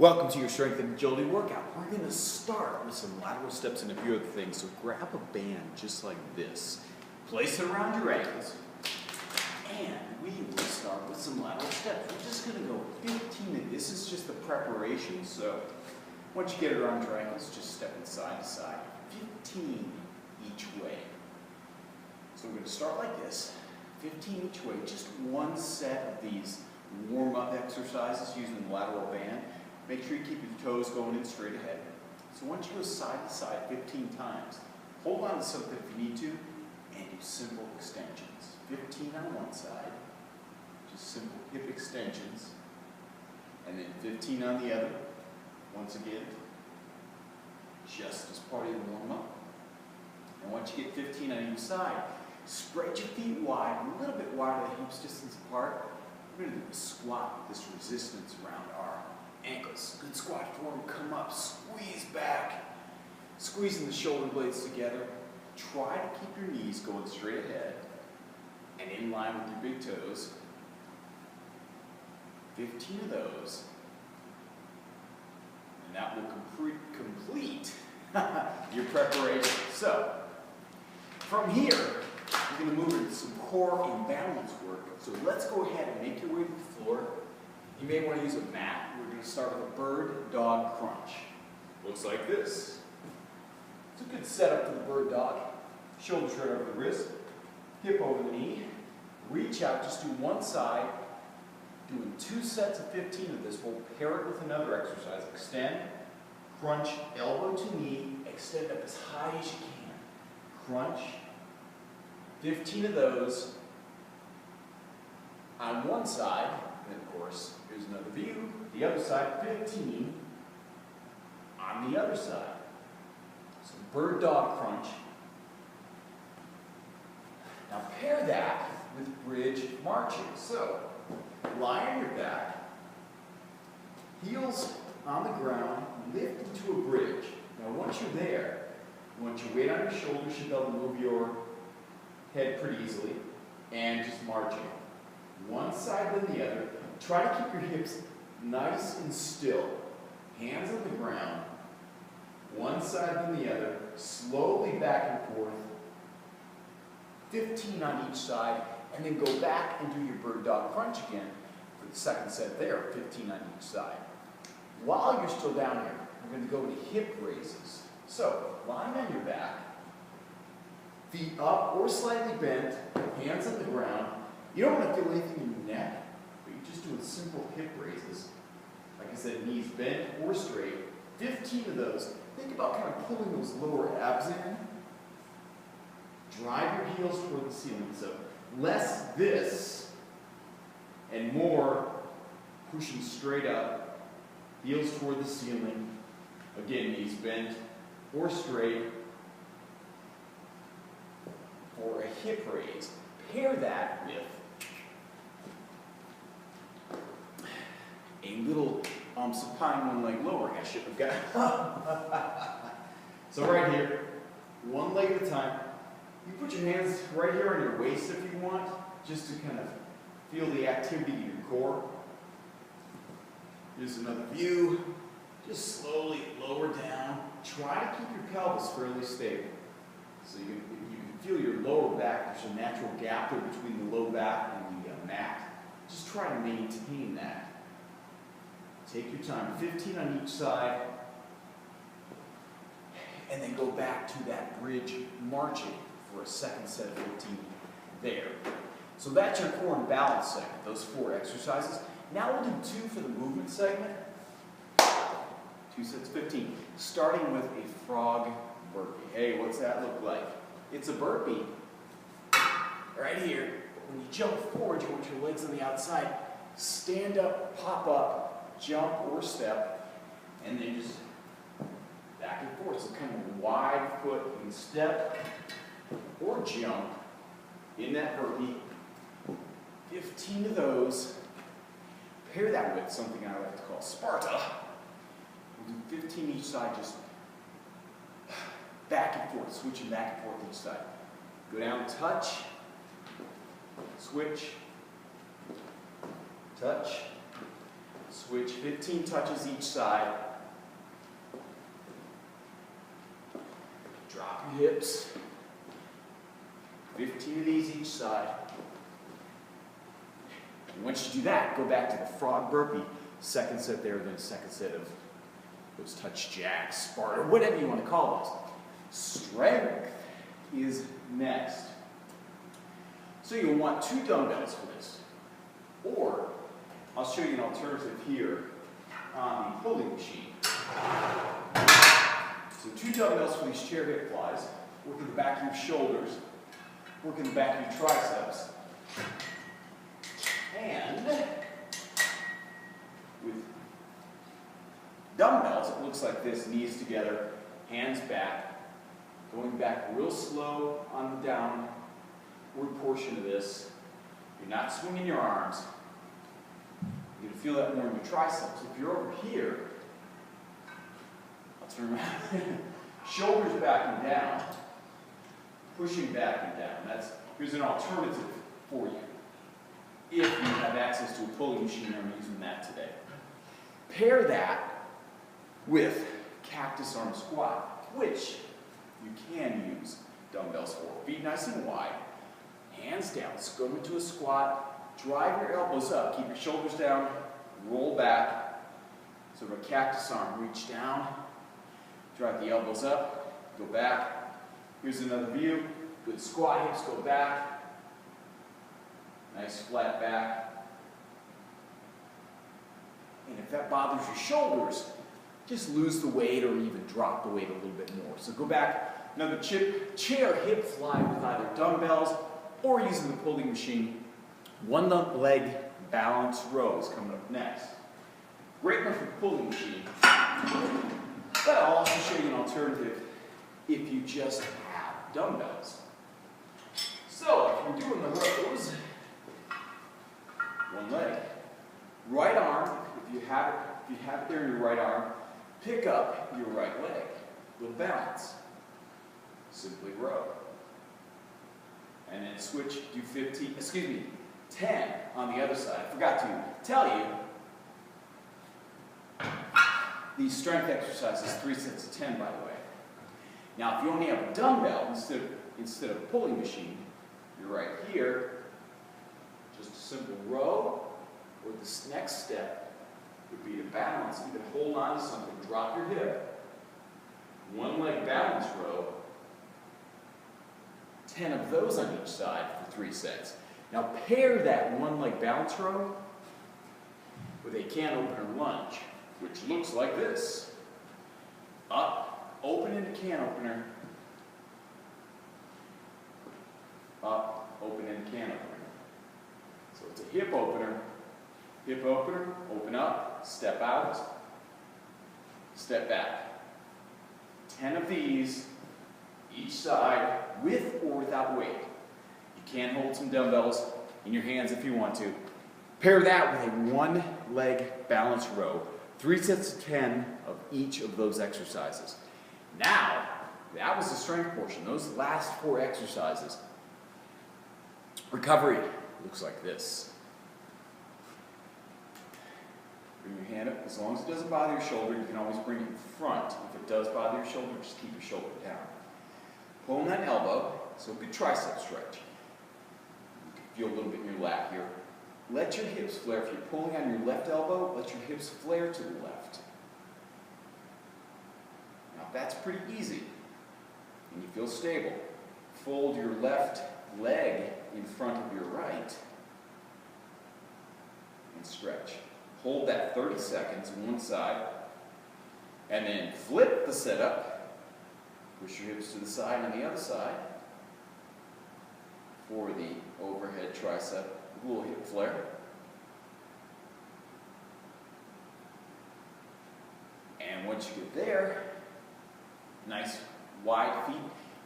Welcome to your strength and agility workout. We're going to start with some lateral steps and a few other things. So grab a band just like this, place it around your ankles, and we will start with some lateral steps. We're just going to go 15, and this is just the preparation. So once you get it around your ankles, just step it side to side, 15 each way. So we're going to start like this, 15 each way, just one set of these warm-up exercises using the lateral band. Make sure you keep your toes going in straight ahead. So once you go side to side 15 times, hold on to something if you need to, and do simple extensions. 15 on one side, just simple hip extensions, and then 15 on the other. Once again, just as part of the warm-up. And once you get 15 on each side, spread your feet wide, a little bit wider, the hips distance apart. We're going to do a squat with this resistance around our ankles. Good squat form, come up, squeeze back, squeezing the shoulder blades together. Try to keep your knees going straight ahead and in line with your big toes. 15 of those, and that will complete your preparation. So, from here, we're going to move into some core and balance work. So let's go ahead and make your way to the floor. You may want to use a mat. We're going to start with a bird dog crunch. Looks like this. It's a good setup for the bird dog. Shoulders right over the wrist, hip over the knee. Reach out, just do one side. Doing 2 sets of 15 of this. We'll pair it with another exercise. Extend, crunch, elbow to knee, extend up as high as you can. Crunch, 15 of those on one side, and of course, here's another view, the other side, 15 on the other side. So bird dog crunch. Now pair that with bridge marching. So lie on your back, heels on the ground, lift into a bridge. Now once you're there, you want your weight on your shoulders, you should be able to move your head pretty easily, and just marching. One side then the other. Try to keep your hips nice and still. Hands on the ground. One side then the other. Slowly back and forth. 15 on each side. And then go back and do your bird dog crunch again for the second set there. 15 on each side. While you're still down here, we're going to go to hip raises. So, lying on your back. Feet up or slightly bent. Hands on the ground. You don't want to feel anything in your neck. You're just doing simple hip raises. Like I said, knees bent or straight. 15 of those. Think about kind of pulling those lower abs in. Drive your heels toward the ceiling. So less this and more pushing straight up. Heels toward the ceiling. Again, knees bent or straight. For a hip raise. Pair that with a little supine one leg lowering. I should have got. So right here, one leg at a time. You put your hands right here on your waist if you want, just to kind of feel the activity in your core. Here's another view. Just slowly lower down. Try to keep your pelvis fairly stable. So you can feel your lower back. There's a natural gap there between the low back and the mat. Just try to maintain that. Take your time, 15 on each side, and then go back to that bridge marching for a second set of 15 there. So that's your core and balance segment, those 4 exercises. Now we'll do 2 for the movement segment. 2 sets of 15, starting with a frog burpee. Hey, what's that look like? It's a burpee right here. When you jump forward, you want your legs on the outside. Stand up, pop up, jump or step, and then just back and forth. So kind of wide foot and step or jump in that burpee. 15 of those. Pair that with something I like to call Sparta. We'll do 15 each side, just back and forth, switching back and forth each side. Go down, touch, switch, touch, Switch 15 touches each side. Drop your hips. 15 of these each side. And once you do that, go back to the frog burpee. Second set there, then second set of those touch jacks, Sparta, whatever you want to call those. Strength is next. So you'll want 2 dumbbells for this. Or, I'll show you an alternative here on the pulling machine. So 2 dumbbells for these chair hip flies. Work in the back of your shoulders. Work in the back of your triceps. And with dumbbells, it looks like this, knees together, hands back. Going back real slow on the downward portion of this. You're not swinging your arms. You're going to feel that more in your triceps. If you're over here, I'll turn around. Shoulders back and down. Pushing back and down. Here's an alternative for you. If you have access to a pulling machine, I'm using that today. Pair that with cactus arm squat, which you can use dumbbells for. Feet nice and wide, hands down. Let's go into a squat. Drive your elbows up. Keep your shoulders down. Roll back. Sort of a cactus arm. Reach down. Drive the elbows up. Go back. Here's another view. Good squat. Hips go back. Nice flat back. And if that bothers your shoulders, just lose the weight or even drop the weight a little bit more. So go back. Another chair hip fly with either dumbbells or using the pulling machine. 1 leg balance rows coming up next. Great one for the pulling machine. But I'll also show you an alternative if you just have dumbbells. So if you're doing the rows, 1 leg. Right arm, if you have it there in your right arm, pick up your right leg. Little balance. Simply row. And then switch, do 10 on the other side. I forgot to tell you, these strength exercises, 3 sets of 10, by the way. Now, if you only have a dumbbell instead of a pulling machine, you're right here. Just a simple row, or this next step would be to balance. You can hold on to something, drop your hip. 1 leg balance row. 10 of those on each side for 3 sets. Now pair that 1 leg balance row with a can opener lunge, which looks like this. Up, open into can opener. Up, open into can opener. So it's a hip opener, open up, step out, step back. 10 of these, each side, with or without weight. You can hold some dumbbells in your hands if you want to. Pair that with a 1 leg balance row. 3 sets of 10 of each of those exercises. Now, that was the strength portion. Those last 4 exercises. Recovery looks like this. Bring your hand up. As long as it doesn't bother your shoulder, you can always bring it in front. If it does bother your shoulder, just keep your shoulder down. Pulling that elbow, so good tricep stretch. You can feel a little bit in your lat here. Let your hips flare. If you're pulling on your left elbow, let your hips flare to the left. Now that's pretty easy, and you feel stable. Fold your left leg in front of your right, and stretch. Hold that 30 seconds on one side, and then flip the setup. Push your hips to the side on the other side for the overhead tricep, a little hip flare. And once you get there, nice wide feet.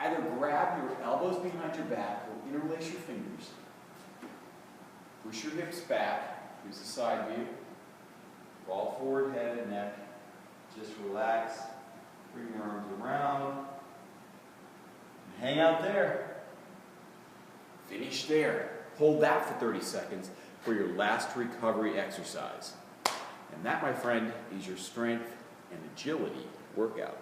Either grab your elbows behind your back or interlace your fingers. Push your hips back. Here's the side view. Roll forward, head and neck. Just relax. Bring your arms around. Hang out there. Finish there. Hold that for 30 seconds for your last recovery exercise. And that, my friend, is your strength and agility workout.